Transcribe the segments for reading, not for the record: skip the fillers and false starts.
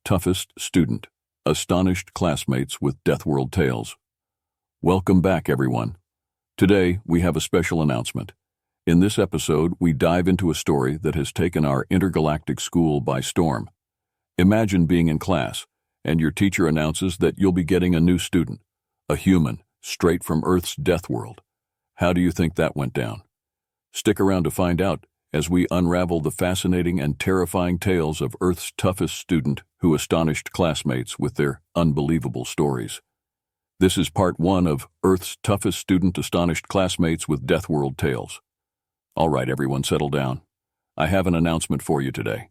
Toughest Student Astonished Classmates with Deathworld Tales. Welcome back, everyone. Today, we have a special announcement. In this episode, we dive into a story that has taken our intergalactic school by storm. Imagine being in class, and your teacher announces that you'll be getting a new student, a human, straight from Earth's death world. How do you think that went down? Stick around to find out as we unravel the fascinating and terrifying tales of Earth's toughest student who astonished classmates with their unbelievable stories. This is part 1 of Earth's Toughest Student Astonished Classmates with Deathworld Tales. All right, everyone, settle down. I have an announcement for you today.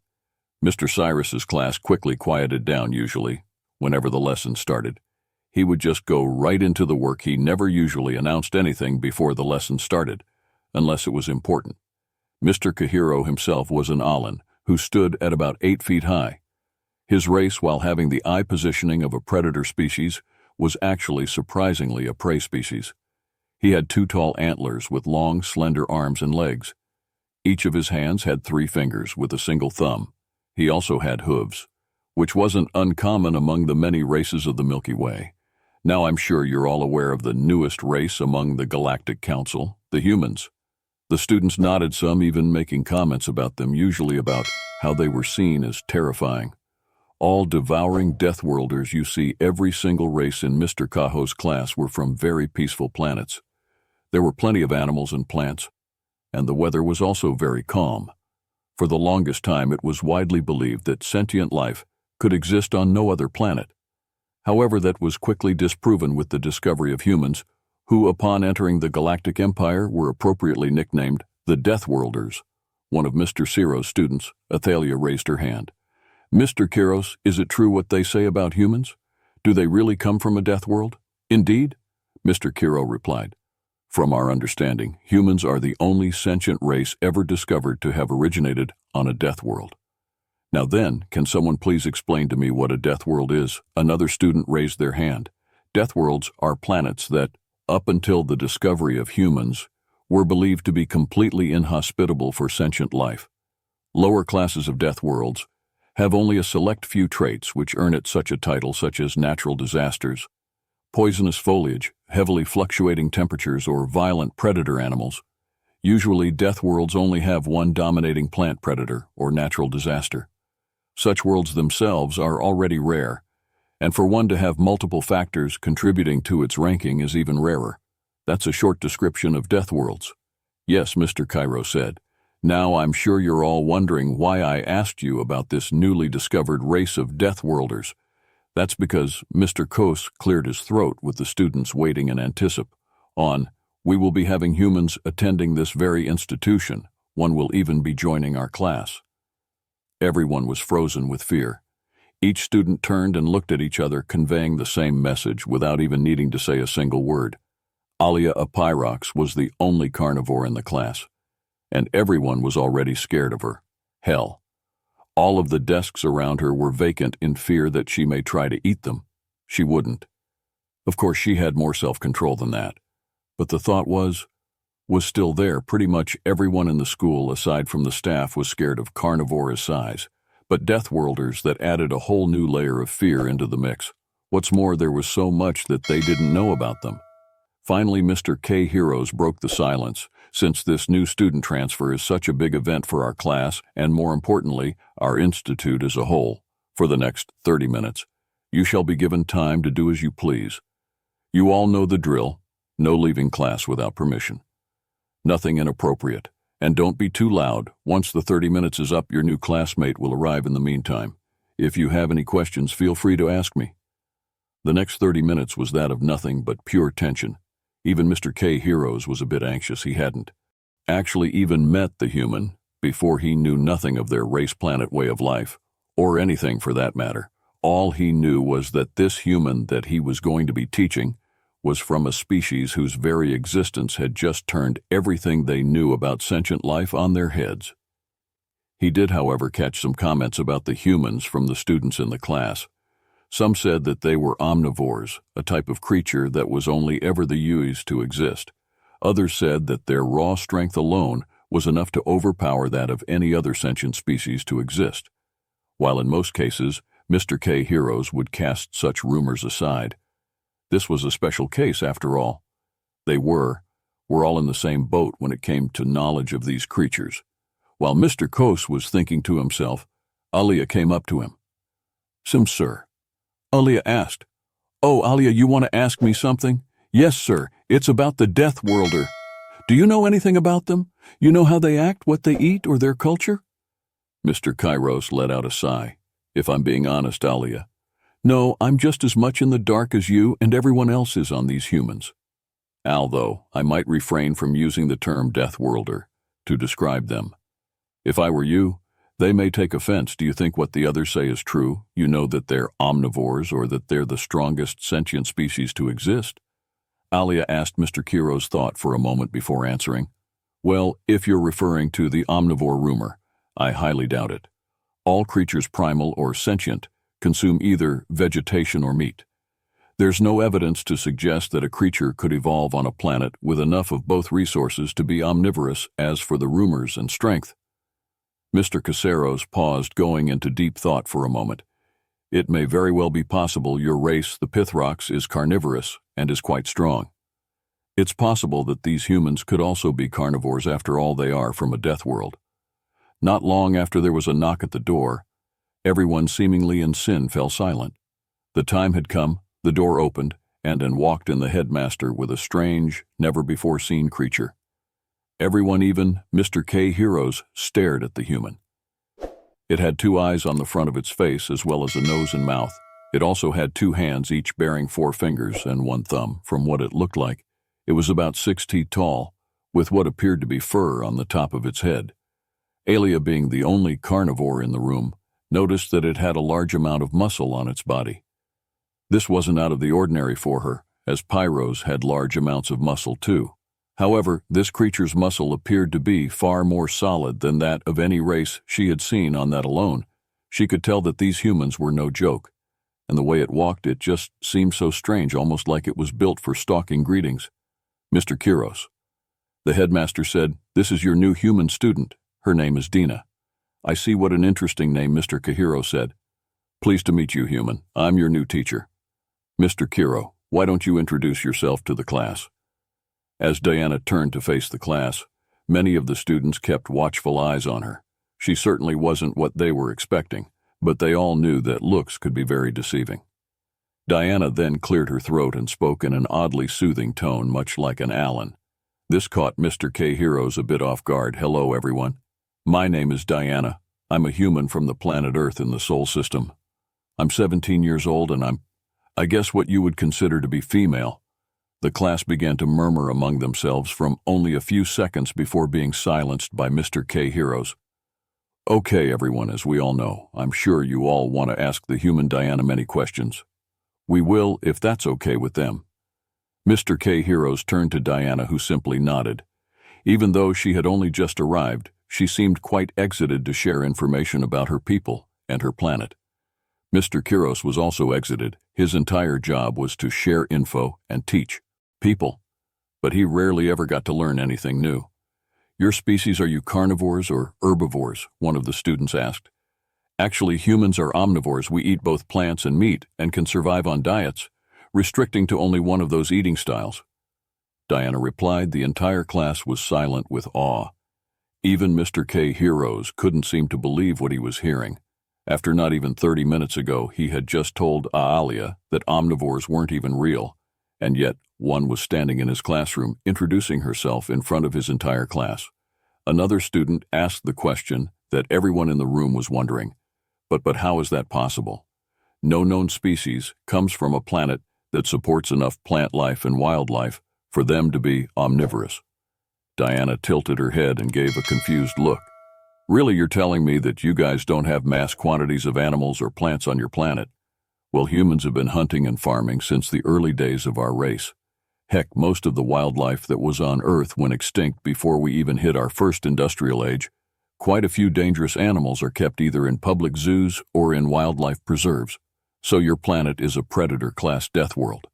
Mr. Cyrus's class quickly quieted down usually, whenever the lesson started. He would just go right into the work. He never usually announced anything before the lesson started, unless it was important. Mr. Kahiro himself was an Alan who stood at about 8 feet high. His race, while having the eye positioning of a predator species, was actually surprisingly a prey species. He had 2 tall antlers with long, slender arms and legs. Each of his hands had 3 fingers with a single thumb. He also had hooves, which wasn't uncommon among the many races of the Milky Way. Now I'm sure you're all aware of the newest race among the Galactic Council, the humans. The students nodded, some even making comments about them, usually about how they were seen as terrifying. All devouring Deathworlders you see every single race in Mr. Kaho's class were from very peaceful planets. There were plenty of animals and plants, and the weather was also very calm. For the longest time it was widely believed that sentient life could exist on no other planet. However, that was quickly disproven with the discovery of humans, who, upon entering the Galactic Empire, were appropriately nicknamed the Deathworlders. One of Mr. Ciro's students, Athalia, raised her hand. Mr. Kiros, is it true what they say about humans? Do they really come from a death world? Indeed? Mr. Kiro replied. From our understanding, humans are the only sentient race ever discovered to have originated on a death world. Now then, can someone please explain to me what a death world is? Another student raised their hand. Death worlds are planets that, up until the discovery of humans, were believed to be completely inhospitable for sentient life. Lower classes of death worlds have only a select few traits which earn it such a title, such as natural disasters, poisonous foliage, heavily fluctuating temperatures, or violent predator animals. Usually, death worlds only have one dominating plant predator or natural disaster. Such worlds themselves are already rare, and for one to have multiple factors contributing to its ranking is even rarer. That's a short description of death worlds. Yes, Mr. Cairo said. Now I'm sure you're all wondering why I asked you about this newly discovered race of death worlders. That's because Mr. Kos cleared his throat with the students waiting in anticipation. We will be having humans attending this very institution. One will even be joining our class. Everyone was frozen with fear. Each student turned and looked at each other, conveying the same message without even needing to say a single word. Alia Apyrox was the only carnivore in the class, and everyone was already scared of her. Hell, all of the desks around her were vacant in fear that she may try to eat them. She wouldn't. Of course, she had more self-control than that, but the thought was still there. Pretty much everyone in the school, aside from the staff, was scared of carnivorous size. But Deathworlders that added a whole new layer of fear into the mix. What's more, there was so much that they didn't know about them. Finally, Mr. K. Heroes broke the silence. Since this new student transfer is such a big event for our class, and more importantly, our institute as a whole, for the next 30 minutes, you shall be given time to do as you please. You all know the drill. No leaving class without permission. Nothing inappropriate. And don't be too loud. Once the 30 minutes is up, your new classmate will arrive in the meantime. If you have any questions, feel free to ask me. The next 30 minutes was that of nothing but pure tension. Even Mr. K. Heroes was a bit anxious. He hadn't actually even met the human before. He knew nothing of their race, planet, way of life, or anything for that matter. All he knew was that this human that he was going to be teaching was from a species whose very existence had just turned everything they knew about sentient life on their heads. He did, however, catch some comments about the humans from the students in the class. Some said that they were omnivores, a type of creature that was only ever the used to exist. Others said that their raw strength alone was enough to overpower that of any other sentient species to exist, while in most cases, Mr. K. Heroes would cast such rumors aside. This was a special case, after all. They were all in the same boat when it came to knowledge of these creatures. While Mr. Kos was thinking to himself, Alia came up to him. "Sim, sir." Alia asked. "Oh, Alia, you want to ask me something?" "Yes, sir. It's about the Deathworlder. Do you know anything about them? You know how they act, what they eat, or their culture?" Mr. Kairos let out a sigh. "If I'm being honest, Alia, no, I'm just as much in the dark as you and everyone else is on these humans. Although I might refrain from using the term Deathworlder to describe them. If I were you, they may take offense. Do you think what the others say is true? You know that they're omnivores or that they're the strongest sentient species to exist?" Alia asked Mr. Kiro's thought for a moment before answering. "Well, if you're referring to the omnivore rumor, I highly doubt it. All creatures, primal or sentient, consume either vegetation or meat. There's no evidence to suggest that a creature could evolve on a planet with enough of both resources to be omnivorous. As for the rumors and strength." Mr. Caseros paused, going into deep thought for a moment. "It may very well be possible your race, the Pithrox, is carnivorous and is quite strong. It's possible that these humans could also be carnivores. After all, they are from a death world." Not long after there was a knock at the door. Everyone seemingly in sin fell silent. The time had come, the door opened, and in walked in the headmaster with a strange, never-before-seen creature. Everyone, even Mr. K. Heroes, stared at the human. It had 2 eyes on the front of its face, as well as a nose and mouth. It also had 2 hands, each bearing 4 fingers and 1 thumb. From what it looked like, it was about 6 feet tall, with what appeared to be fur on the top of its head. Alia, being the only carnivore in the room, noticed that it had a large amount of muscle on its body. This wasn't out of the ordinary for her, as Pyros had large amounts of muscle too. However, this creature's muscle appeared to be far more solid than that of any race she had seen. On that alone, she could tell that these humans were no joke, and the way it walked, it just seemed so strange, almost like it was built for stalking greetings. "Mr. Kiros," the headmaster said, "this is your new human student. Her name is Dina." "I see. What an interesting name," Mr. Kahiro said. "Pleased to meet you, human. I'm your new teacher. Mr. Kiro, why don't you introduce yourself to the class?" As Diana turned to face the class, many of the students kept watchful eyes on her. She certainly wasn't what they were expecting, but they all knew that looks could be very deceiving. Diana then cleared her throat and spoke in an oddly soothing tone, much like an Allen. This caught Mr. K. Heroes a bit off guard. "Hello, everyone. My name is Diana. I'm a human from the planet Earth in the Sol system. I'm 17 years old and I guess what you would consider to be female." The class began to murmur among themselves from only a few seconds before being silenced by Mr. K. Heroes. "Okay, everyone, as we all know, I'm sure you all want to ask the human Diana many questions. We will, if that's okay with them." Mr. K. Heroes turned to Diana, who simply nodded. Even though she had only just arrived, she seemed quite excited to share information about her people and her planet. Mr. Kiros was also exited. His entire job was to share info and teach people, but he rarely ever got to learn anything new. "Your species, are you carnivores or herbivores?" one of the students asked. "Actually, humans are omnivores. We eat both plants and meat and can survive on diets, restricting to only one of those eating styles." Diana replied. The entire class was silent with awe. Even Mr. K. Heroes couldn't seem to believe what he was hearing. After not even 30 minutes ago, he had just told Aalia that omnivores weren't even real, and yet one was standing in his classroom introducing herself in front of his entire class. Another student asked the question that everyone in the room was wondering. But how is that possible? No known species comes from a planet that supports enough plant life and wildlife for them to be omnivorous. Diana tilted her head and gave a confused look. "Really, you're telling me that you guys don't have mass quantities of animals or plants on your planet? Well, humans have been hunting and farming since the early days of our race. Heck, most of the wildlife that was on Earth went extinct before we even hit our first industrial age. Quite a few dangerous animals are kept either in public zoos or in wildlife preserves. So your planet is a predator-class death world."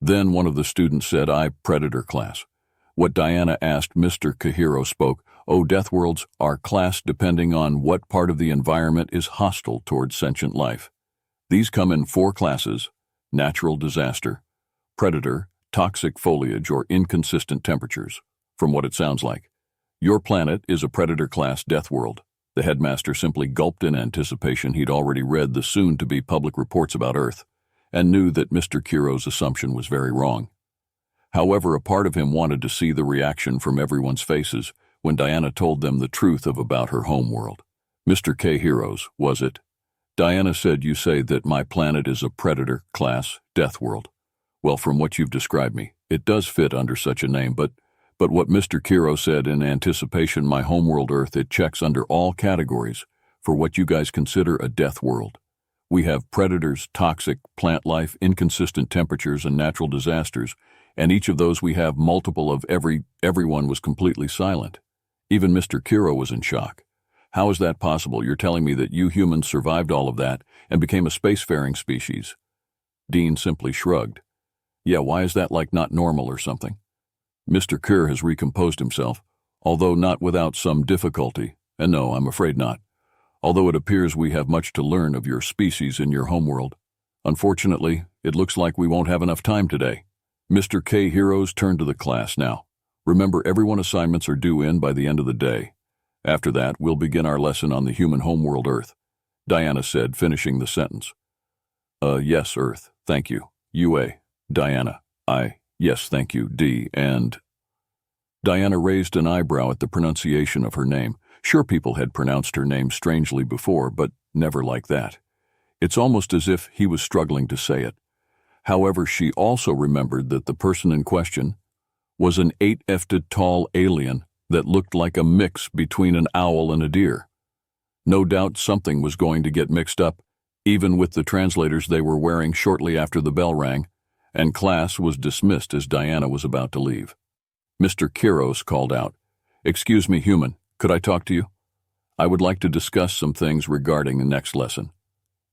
Then one of the students said, "Predator class." What Diana asked, Mr. Kahiro spoke. "Oh, death worlds are classed depending on what part of the environment is hostile towards sentient life. These come in 4 classes: natural disaster, predator, toxic foliage, or inconsistent temperatures, from what it sounds like. Your planet is a predator-class Deathworld. The headmaster simply gulped in anticipation. He'd already read the soon-to-be public reports about Earth, and knew that Mr. Kiro's assumption was very wrong. However, a part of him wanted to see the reaction from everyone's faces when Diana told them the truth about her homeworld. Mr. K. Heroes, was it? Diana said, you say that my planet is a predator-class Deathworld. Well, from what you've described me, it does fit under such a name, but what Mr. Kiro said in anticipation, my homeworld Earth, it checks under all categories for what you guys consider a death world. We have predators, toxic, plant life, inconsistent temperatures, and natural disasters, and each of those we have multiple of. Everyone was completely silent. Even Mr. Kiro was in shock. How is that possible? You're telling me that you humans survived all of that and became a spacefaring species? Dean simply shrugged. Yeah, why is that, like not normal or something? Mr. Kerr has recomposed himself, although not without some difficulty, and no, I'm afraid not. Although it appears we have much to learn of your species in your homeworld. Unfortunately, it looks like we won't have enough time today. Mr. K. Heroes turned to the class now. Remember, everyone assignments are due in by the end of the day. After that, we'll begin our lesson on the human homeworld Earth, Diana said, finishing the sentence. Yes, Earth, thank you. UA, Diana, yes, thank you, D, and... Diana raised an eyebrow at the pronunciation of her name. Sure, people had pronounced her name strangely before, but never like that. It's almost as if he was struggling to say it. However, she also remembered that the person in question was an 8-efted tall alien that looked like a mix between an owl and a deer. No doubt something was going to get mixed up, even with the translators they were wearing shortly after the bell rang, and class was dismissed as Diana was about to leave. Mr. Kiros called out, "Excuse me, human, could I talk to you? I would like to discuss some things regarding the next lesson."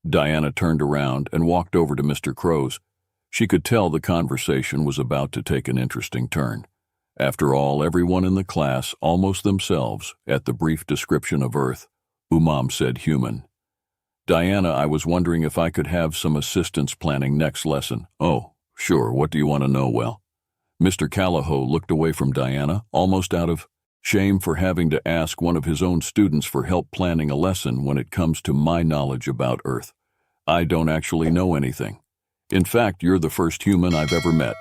Diana turned around and walked over to Mr. Crows. She could tell the conversation was about to take an interesting turn. After all, everyone in the class, almost themselves, at the brief description of Earth, Umam said human. "Diana, I was wondering if I could have some assistance planning next lesson." "Oh, sure, what do you want to know?" "Well," Mr. Callahoo looked away from Diana, almost out of shame for having to ask one of his own students for help planning a lesson when it comes to my knowledge about Earth. "I don't actually know anything. In fact, you're the first human I've ever met."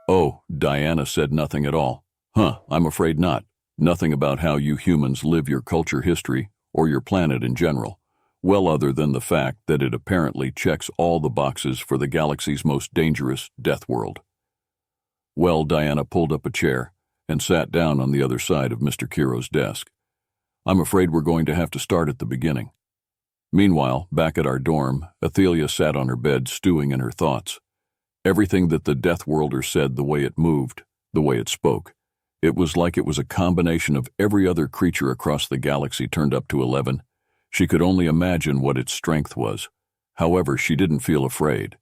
"Oh," Diana said, "nothing at all." "Huh, I'm afraid not. Nothing about how you humans live your culture history or your planet in general. Well, other than the fact that it apparently checks all the boxes for the galaxy's most dangerous death world." Well, Diana pulled up a chair and sat down on the other side of Mr. Kiro's desk. "I'm afraid we're going to have to start at the beginning." Meanwhile, back at our dorm, Athelia sat on her bed, stewing in her thoughts. Everything that the Deathworlder said, the way it moved, the way it spoke, it was like it was a combination of every other creature across the galaxy turned up to 11. She could only imagine what its strength was. However, she didn't feel afraid.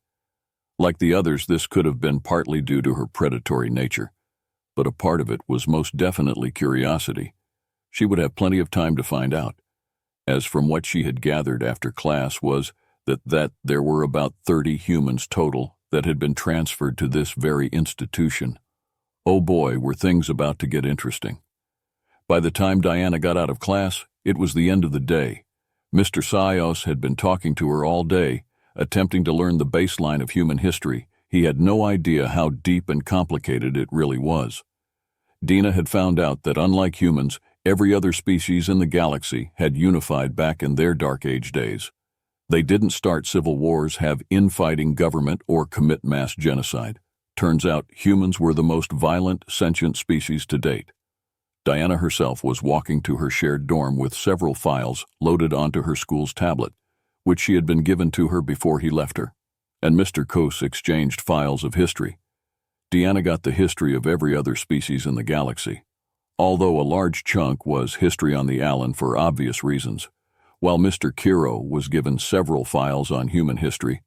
Like the others, this could have been partly due to her predatory nature, but a part of it was most definitely curiosity. She would have plenty of time to find out, as from what she had gathered after class was that there were about 30 humans total that had been transferred to this very institution. Oh boy, were things about to get interesting. By the time Diana got out of class, it was the end of the day. Mr. Sios had been talking to her all day, attempting to learn the baseline of human history. He had no idea how deep and complicated it really was. Dina had found out that unlike humans, every other species in the galaxy had unified back in their Dark Age days. They didn't start civil wars, have infighting government, or commit mass genocide. Turns out humans were the most violent, sentient species to date. Diana herself was walking to her shared dorm with several files loaded onto her school's tablet, which she had been given to her before he left her, and Mr. Kos exchanged files of history. Diana got the history of every other species in the galaxy, although a large chunk was history on the Allen for obvious reasons. While Mr. Kiro was given several files on human history,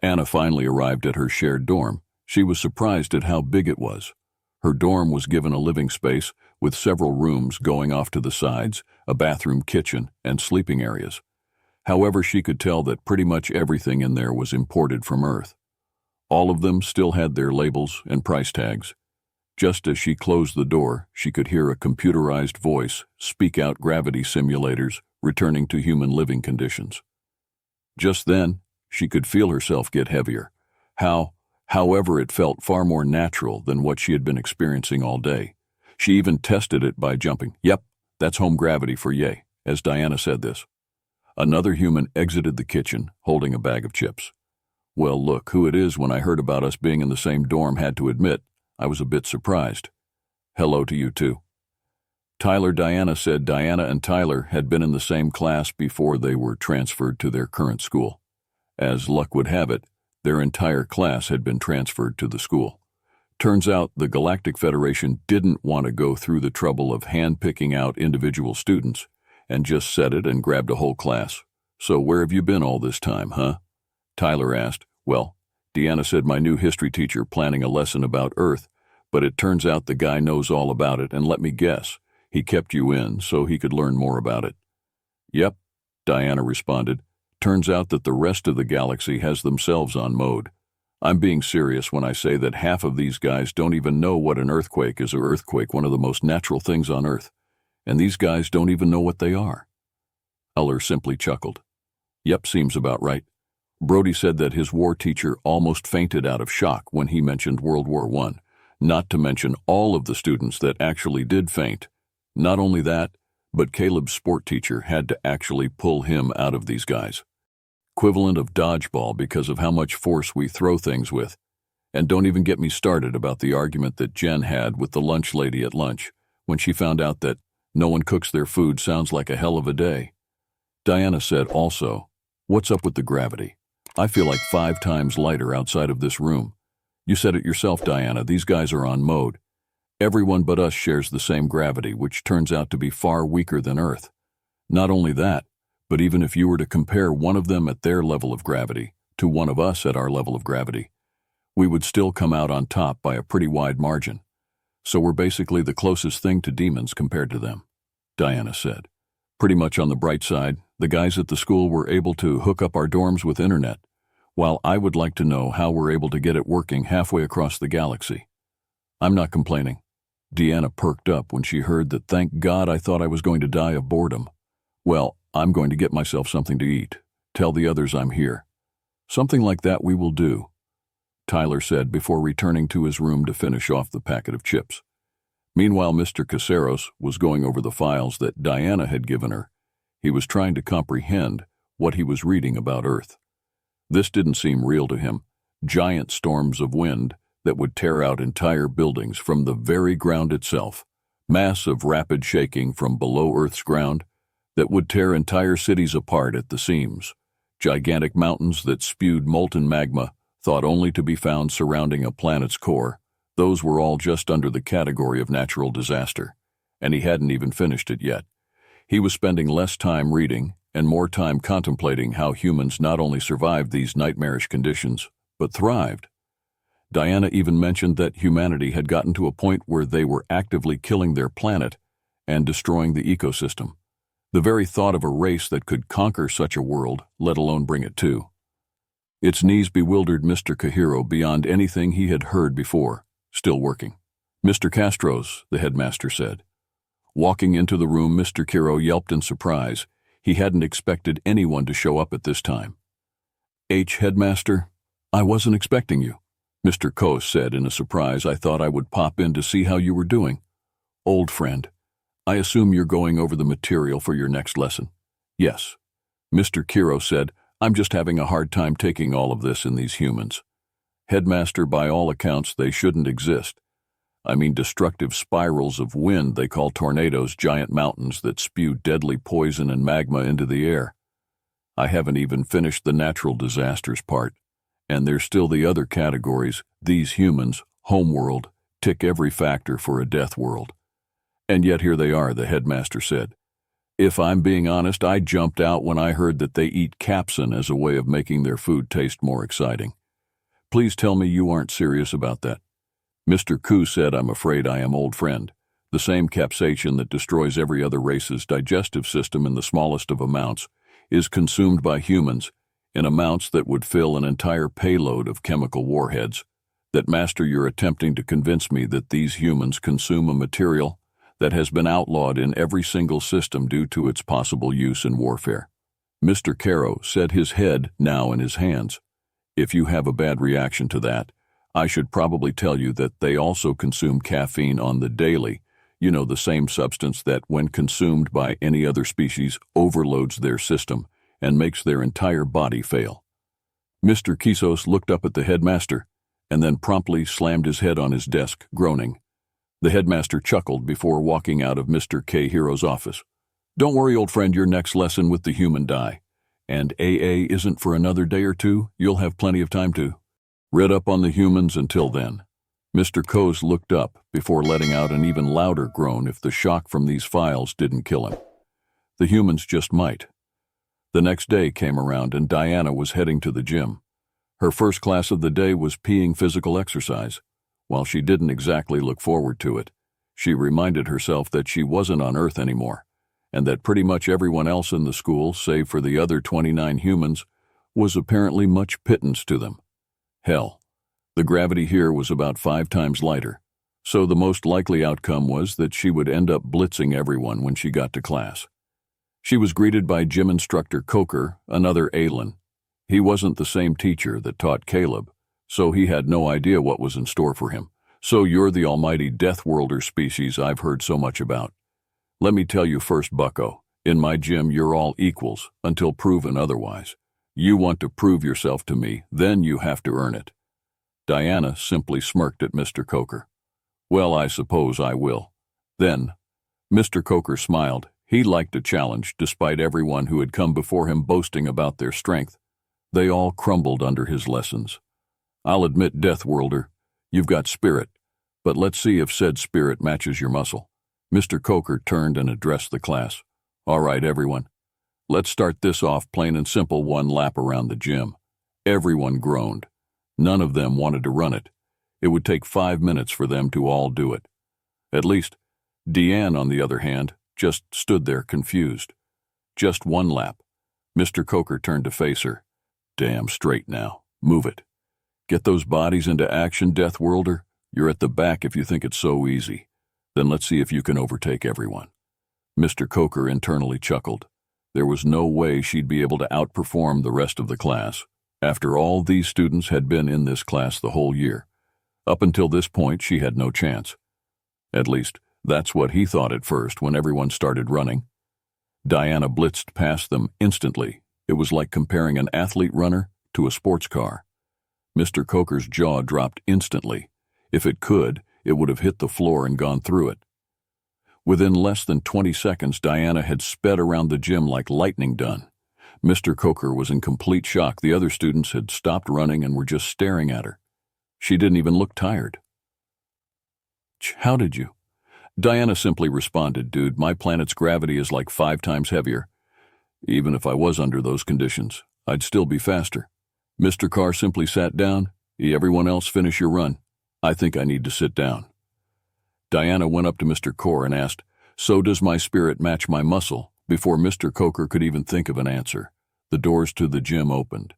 Anna finally arrived at her shared dorm. She was surprised at how big it was. Her dorm was given a living space with several rooms going off to the sides, a bathroom, kitchen, and sleeping areas. However, she could tell that pretty much everything in there was imported from Earth. All of them still had their labels and price tags. Just as she closed the door, she could hear a computerized voice speak out gravity simulators returning to human living conditions. Just then, she could feel herself get heavier. However, it felt far more natural than what she had been experiencing all day. She even tested it by jumping. "Yep, that's home gravity for yay," as Diana said this. Another human exited the kitchen, holding a bag of chips. "Well, look, who it is when I heard about us being in the same dorm had to admit, I was a bit surprised. Hello to you too." Diana said Diana and Tyler had been in the same class before they were transferred to their current school. As luck would have it, their entire class had been transferred to the school. Turns out the Galactic Federation didn't want to go through the trouble of hand-picking out individual students, and just set it and grabbed a whole class. "So where have you been all this time, huh?" Tyler asked. "Well, Deanna said my new history teacher planning a lesson about Earth, but it turns out the guy knows all about it, and let me guess, he kept you in so he could learn more about it." "Yep," Diana responded. "Turns out that the rest of the galaxy has themselves on mode. I'm being serious when I say that half of these guys don't even know what an earthquake is, or earthquake, one of the most natural things on Earth. And these guys don't even know what they are." Eller simply chuckled. "Yep, seems about right. Brody said that his war teacher almost fainted out of shock when he mentioned World War I, not to mention all of the students that actually did faint. Not only that, but Caleb's sport teacher had to actually pull him out of these guys. Equivalent of dodgeball because of how much force we throw things with. And don't even get me started about the argument that Jen had with the lunch lady at lunch when she found out that no one cooks their food sounds like a hell of a day." Diana said also, "What's up with the gravity? I feel like 5 times lighter outside of this room. You said it yourself, Diana, these guys are on mode. Everyone but us shares the same gravity, which turns out to be far weaker than Earth. Not only that, but even if you were to compare one of them at their level of gravity to one of us at our level of gravity, we would still come out on top by a pretty wide margin. So we're basically the closest thing to demons compared to them," Diana said. "Pretty much on the bright side, the guys at the school were able to hook up our dorms with internet, while I would like to know how we're able to get it working halfway across the galaxy. I'm not complaining." Deanna perked up when she heard that. "Thank God, I thought I was going to die of boredom. Well, I'm going to get myself something to eat. Tell the others I'm here." "Something like that we will do," Tyler said before returning to his room to finish off the packet of chips. Meanwhile, Mr. Caceros was going over the files that Diana had given her. He was trying to comprehend what he was reading about Earth. This didn't seem real to him. Giant storms of wind that would tear out entire buildings from the very ground itself. Massive rapid shaking from below Earth's ground that would tear entire cities apart at the seams. Gigantic mountains that spewed molten magma, thought only to be found surrounding a planet's core. Those were all just under the category of natural disaster, and he hadn't even finished it yet. He was spending less time reading and more time contemplating how humans not only survived these nightmarish conditions, but thrived. Diana even mentioned that humanity had gotten to a point where they were actively killing their planet and destroying the ecosystem. The very thought of a race that could conquer such a world, let alone bring it to. Its knees bewildered Mr. Cahiro beyond anything he had heard before. "Still working." "Mr. Castros," the headmaster said. Walking into the room, Mr. Cahiro yelped in surprise. He hadn't expected anyone to show up at this time. "Headmaster, I wasn't expecting you," Mr. Kos said in a surprise. "I thought I would pop in to see how you were doing." "Old friend, I assume you're going over the material for your next lesson." "Yes." Mr. Cahiro said, "I'm just having a hard time taking all of this in these humans. Headmaster, by all accounts, they shouldn't exist. I mean, destructive spirals of wind they call tornadoes, giant mountains that spew deadly poison and magma into the air. I haven't even finished the natural disasters part. And there's still the other categories. These humans, homeworld, tick every factor for a death world. And yet here they are," the headmaster said. "If I'm being honest, I jumped out when I heard that they eat capsaicin as a way of making their food taste more exciting. Please tell me you aren't serious about that." Mr. Koo said, "I'm afraid I am, old friend. The same capsaicin that destroys every other race's digestive system in the smallest of amounts is consumed by humans in amounts that would fill an entire payload of chemical warheads. That, Master, you're attempting to convince me that these humans consume a material that has been outlawed in every single system due to its possible use in warfare. Mr. Caro said, his head now in his hands. If you have a bad reaction to that, I should probably tell you that they also consume caffeine on the daily, the same substance that, when consumed by any other species, overloads their system and makes their entire body fail. Mr. Kisos looked up at the headmaster and then promptly slammed his head on his desk, groaning. The headmaster chuckled before walking out of Mr. K. Hero's office. Don't worry, old friend, your next lesson with the human die. And AA isn't for another day or two. You'll have plenty of time to read up on the humans until then. Mr. Coase looked up before letting out an even louder groan if the shock from these files didn't kill him. The humans just might. The next day came around and Diana was heading to the gym. Her first class of the day was PEing physical exercise. While she didn't exactly look forward to it, she reminded herself that she wasn't on Earth anymore, and that pretty much everyone else in the school, save for the other 29 humans, was apparently much pittance to them. Hell, the gravity here was about 5 times lighter, so the most likely outcome was that she would end up blitzing everyone when she got to class. She was greeted by gym instructor Coker, another alien. He wasn't the same teacher that taught Caleb, so he had no idea what was in store for him. So you're the almighty Deathworlder species I've heard so much about. Let me tell you first, bucko, in my gym you're all equals until proven otherwise. You want to prove yourself to me, then you have to earn it. Diana simply smirked at Mr. Coker. Well, I suppose I will. Then, Mr. Coker smiled. He liked a challenge, despite everyone who had come before him boasting about their strength. They all crumbled under his lessons. I'll admit, Deathworlder, you've got spirit, but let's see if said spirit matches your muscle. Mr. Coker turned and addressed the class. All right, everyone. Let's start this off plain and simple, 1 lap around the gym. Everyone groaned. None of them wanted to run it. It would take 5 minutes for them to all do it. At least, Deanne, on the other hand, just stood there confused. Just 1 lap. Mr. Coker turned to face her. Damn straight now. Move it. Get those bodies into action, Deathworlder. You're at the back if you think it's so easy. Then let's see if you can overtake everyone. Mr. Coker internally chuckled. There was no way she'd be able to outperform the rest of the class. After all, these students had been in this class the whole year. Up until this point, she had no chance. At least, that's what he thought at first when everyone started running. Diana blitzed past them instantly. It was like comparing an athlete runner to a sports car. Mr. Coker's jaw dropped instantly. If it could, it would have hit the floor and gone through it. Within less than 20 seconds, Diana had sped around the gym like lightning done. Mr. Coker was in complete shock. The other students had stopped running and were just staring at her. She didn't even look tired. How did you? Diana simply responded, Dude, my planet's gravity is like 5 times heavier. Even if I was under those conditions, I'd still be faster. Mr. Carr simply sat down. Everyone else finish your run. I think I need to sit down. Diana went up to Mr. Carr and asked, So does my spirit match my muscle? Before Mr. Coker could even think of an answer, the doors to the gym opened.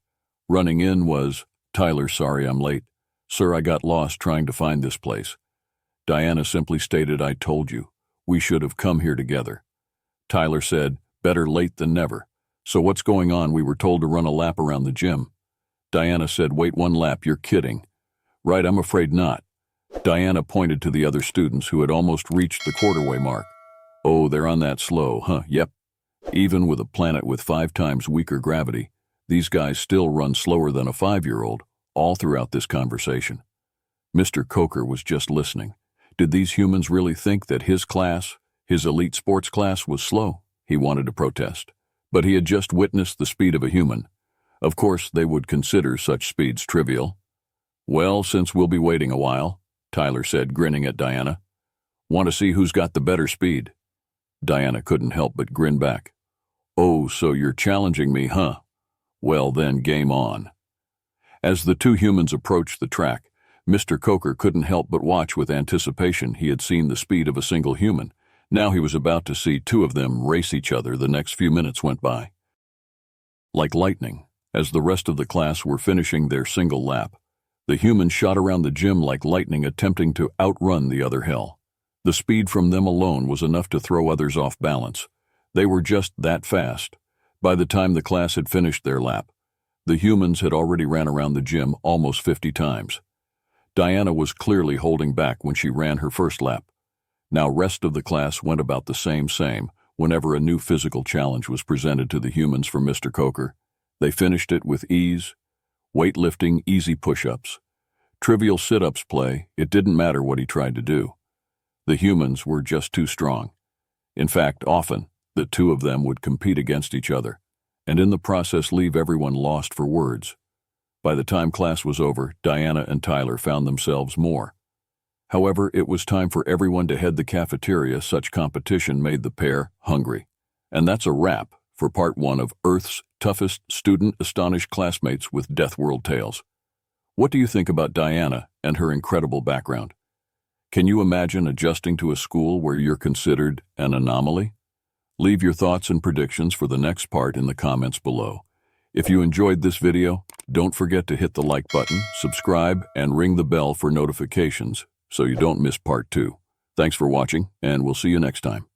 Running in was, Tyler, sorry I'm late. Sir, I got lost trying to find this place. Diana simply stated, I told you. We should have come here together. Tyler said, Better late than never. So what's going on? We were told to run a lap around the gym. Diana said, Wait 1 lap, you're kidding. Right, I'm afraid not. Diana pointed to the other students who had almost reached the quarterway mark. Oh, they're on that slow, huh? Yep. Even with a planet with 5 times weaker gravity, these guys still run slower than a 5-year-old, all throughout this conversation. Mr. Coker was just listening. Did these humans really think that his class, his elite sports class, was slow? He wanted to protest. But he had just witnessed the speed of a human. Of course, they would consider such speeds trivial. Well, since we'll be waiting a while, Tyler said, grinning at Diana. Want to see who's got the better speed? Diana couldn't help but grin back. Oh, so you're challenging me, huh? Well then, game on. As the 2 humans approached the track, Mr. Coker couldn't help but watch with anticipation. He had seen the speed of a single human. Now he was about to see 2 of them race each other. The next few minutes went by. Like lightning, as the rest of the class were finishing their single lap, the humans shot around the gym like lightning, attempting to outrun the other hell. The speed from them alone was enough to throw others off balance. They were just that fast. By the time the class had finished their lap, the humans had already ran around the gym almost 50 times. Diana was clearly holding back when she ran her first lap. Now rest of the class went about the same whenever a new physical challenge was presented to the humans from Mr. Coker. They finished it with ease. Weightlifting, easy push-ups, trivial sit-ups play, it didn't matter what he tried to do. The humans were just too strong. In fact, often, the two of them would compete against each other, and in the process leave everyone lost for words. By the time class was over, Diana and Tyler found themselves more. However, it was time for everyone to head the cafeteria. Such competition made the pair hungry. And that's a wrap for part 1 of Earth's Toughest Student Astonished Classmates with Deathworld Tales. What do you think about Diana and her incredible background? Can you imagine adjusting to a school where you're considered an anomaly? Leave your thoughts and predictions for the next part in the comments below. If you enjoyed this video, don't forget to hit the like button, subscribe, and ring the bell for notifications so you don't miss part 2. Thanks for watching, and we'll see you next time.